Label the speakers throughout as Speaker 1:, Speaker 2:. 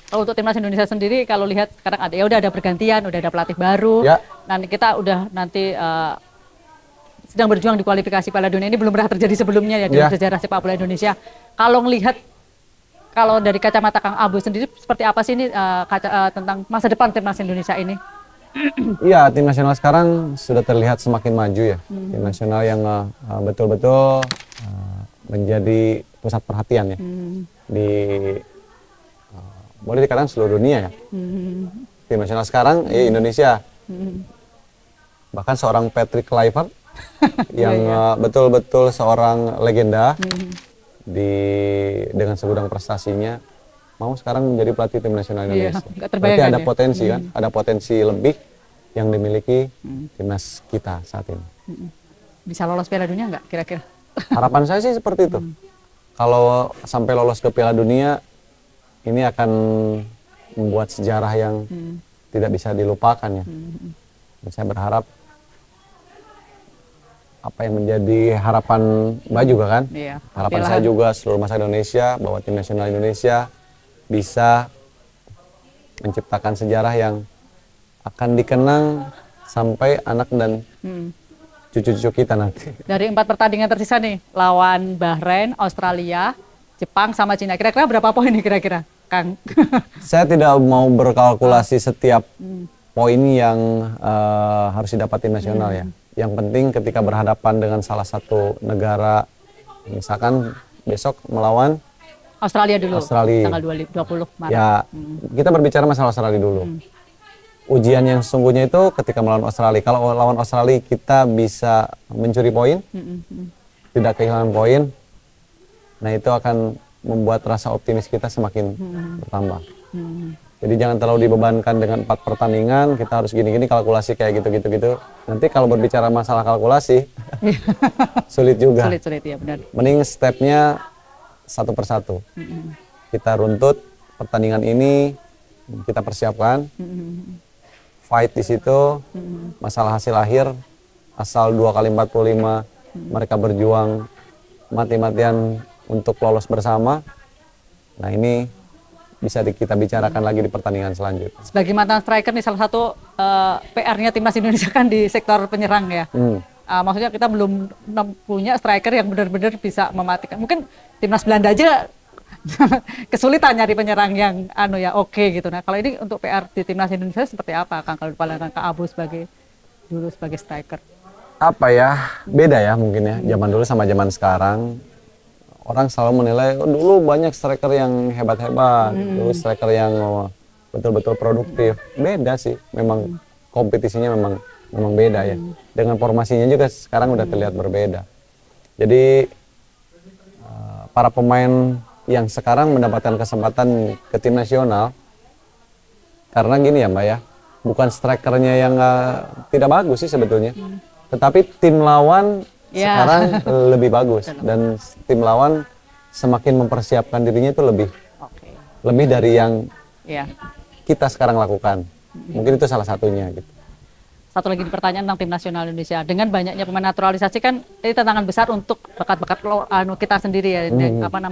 Speaker 1: Kalau untuk timnas Indonesia sendiri, kalau lihat sekarang ada ya udah ada pergantian, udah ada pelatih baru.
Speaker 2: Ya.
Speaker 1: Nanti kita udah nanti sedang berjuang di kualifikasi Piala Dunia. Ini belum pernah terjadi sebelumnya ya di sejarah sepak bola Indonesia. Kalau ngelihat, kalau dari kacamata Kang Abu sendiri seperti apa sih ini tentang masa depan timnas Indonesia ini?
Speaker 2: Iya, tim nasional sekarang sudah terlihat semakin maju ya. Tim nasional yang betul-betul menjadi pusat perhatian ya di boleh dikatakan seluruh dunia ya. Tim nasional sekarang Indonesia. Bahkan seorang Patrick Kluivert yang betul-betul seorang legenda dengan segudang prestasinya mau sekarang menjadi pelatih tim nasional Indonesia. Berarti ada potensi kan, ada potensi lebih yang dimiliki timnas kita saat ini.
Speaker 1: Bisa lolos Piala Dunia nggak kira-kira?
Speaker 2: Harapan saya sih seperti itu. Kalau sampai lolos ke Piala Dunia, ini akan membuat sejarah yang tidak bisa dilupakan ya. Dan saya berharap apa yang menjadi harapan Mbak juga kan, harapan saya juga seluruh masyarakat Indonesia bahwa tim nasional Indonesia bisa menciptakan sejarah yang akan dikenang sampai anak dan cucu-cucu kita nanti.
Speaker 1: Dari 4 pertandingan tersisa nih, lawan Bahrain, Australia, Jepang sama Cina. Kira-kira berapa poin nih kira-kira, Kang?
Speaker 2: Saya tidak mau berkalkulasi setiap poin yang harus didapat tim nasional ya. Yang penting ketika berhadapan dengan salah satu negara, misalkan besok melawan
Speaker 1: Australia dulu, tanggal 20 Maret.
Speaker 2: Ya, kita berbicara masalah Australia dulu. Ujian yang sesungguhnya itu ketika melawan Australia. Kalau lawan Australia kita bisa mencuri poin, tidak kehilangan poin, nah itu akan membuat rasa optimis kita semakin bertambah. Jadi jangan terlalu dibebankan dengan 4 pertandingan, kita harus gini-gini kalkulasi kayak gitu. Nanti kalau berbicara masalah kalkulasi, sulit juga.
Speaker 1: Sulit ya benar.
Speaker 2: Mending stepnya satu persatu. Kita runtut pertandingan ini, kita persiapkan, fight di situ, masalah hasil akhir, asal 2 kali 45 mereka berjuang mati-matian untuk lolos bersama. Nah ini bisa kita bicarakan lagi di pertandingan selanjutnya.
Speaker 1: Sebagai mantan striker nih, salah satu PR-nya timnas Indonesia kan di sektor penyerang ya. Maksudnya kita belum punya striker yang benar-benar bisa mematikan. Mungkin timnas Belanda aja kesulitan nyari penyerang yang oke gitu. Nah kalau ini untuk PR di timnas Indonesia seperti apa, Kang? Kalau pandangan Kang Abu sebagai striker?
Speaker 2: Apa ya, beda ya mungkin ya. Zaman dulu sama zaman sekarang. Orang selalu menilai, dulu banyak striker yang hebat-hebat, dulu striker yang betul-betul produktif. Beda sih, memang kompetisinya memang beda ya. Dengan formasinya juga sekarang udah terlihat berbeda. Jadi para pemain yang sekarang mendapatkan kesempatan ke tim nasional, karena gini ya Mbak ya, bukan strikernya yang tidak bagus sih sebetulnya, tetapi tim lawan sekarang lebih bagus dan tim lawan semakin mempersiapkan dirinya itu lebih dari yang kita sekarang lakukan. Mungkin itu salah satunya gitu.
Speaker 1: Satu lagi pertanyaan tentang tim nasional Indonesia, dengan banyaknya pemain naturalisasi kan ini tantangan besar untuk bakat-bakat kita sendiri ya,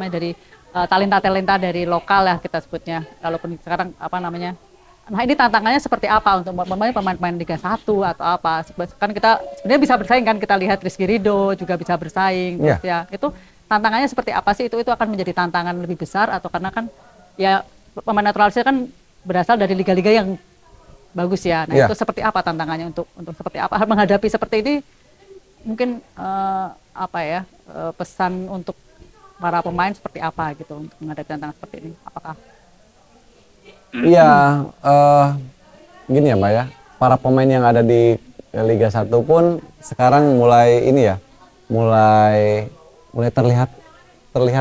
Speaker 1: dari talenta-talenta dari lokal ya kita sebutnya. Kalaupun sekarang nah ini tantangannya seperti apa untuk pemain-pemain Liga 1 atau apa? Kan kita sebenarnya bisa bersaing kan, kita lihat Rizky Ridho juga bisa bersaing. Terus ya itu tantangannya seperti apa sih? Itu akan menjadi tantangan lebih besar atau karena kan ya pemain naturalisasi kan berasal dari liga-liga yang bagus ya. Nah itu seperti apa tantangannya untuk seperti apa menghadapi seperti ini? Mungkin pesan untuk para pemain seperti apa gitu untuk menghadapi tantangan seperti ini? Apakah
Speaker 2: Iya, gini ya Mbak ya, para pemain yang ada di Liga 1 pun sekarang mulai terlihat,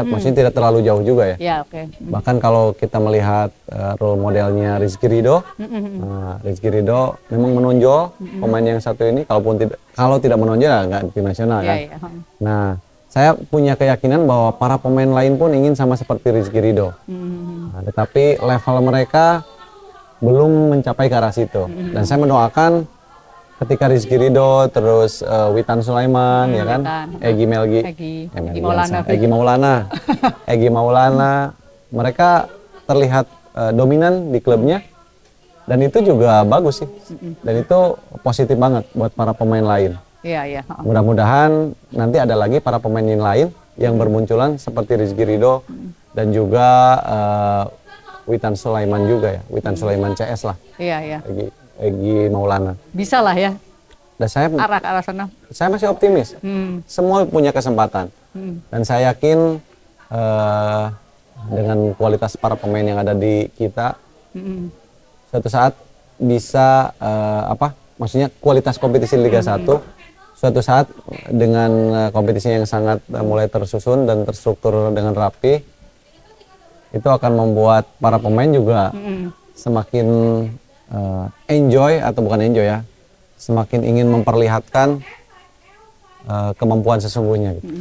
Speaker 2: maksudnya tidak terlalu jauh juga ya.
Speaker 1: Ya, oke.
Speaker 2: Bahkan kalau kita melihat role modelnya Rizky Ridho, Rizky Ridho memang menonjol pemain yang satu ini, kalau tidak menonjol ya nggak tim nasional kan. Nah, saya punya keyakinan bahwa para pemain lain pun ingin sama seperti Rizky Ridho. Nah, tetapi level mereka belum mencapai ke arah situ. Dan saya mendoakan ketika Rizky Ridho, terus Witan Sulaiman, ya kan, Egy Maulana, mereka terlihat dominan di klubnya, dan itu juga bagus sih, dan itu positif banget buat para pemain lain.
Speaker 1: Iya, iya.
Speaker 2: Mudah-mudahan nanti ada lagi para pemain yang lain yang bermunculan seperti Rizky Ridho dan juga Witan Sulaiman juga ya, Witan Sulaiman CS lah.
Speaker 1: Iya, iya.
Speaker 2: Egy Maulana.
Speaker 1: Bisa lah ya.
Speaker 2: Dan saya
Speaker 1: Arah sana.
Speaker 2: Saya masih optimis. Semua punya kesempatan. Dan saya yakin dengan kualitas para pemain yang ada di kita, suatu saat bisa maksudnya kualitas kompetisi Liga 1, suatu saat dengan kompetisi yang sangat mulai tersusun dan terstruktur dengan rapi, itu akan membuat para pemain juga semakin enjoy, atau bukan enjoy ya, semakin ingin memperlihatkan kemampuan sesungguhnya gitu.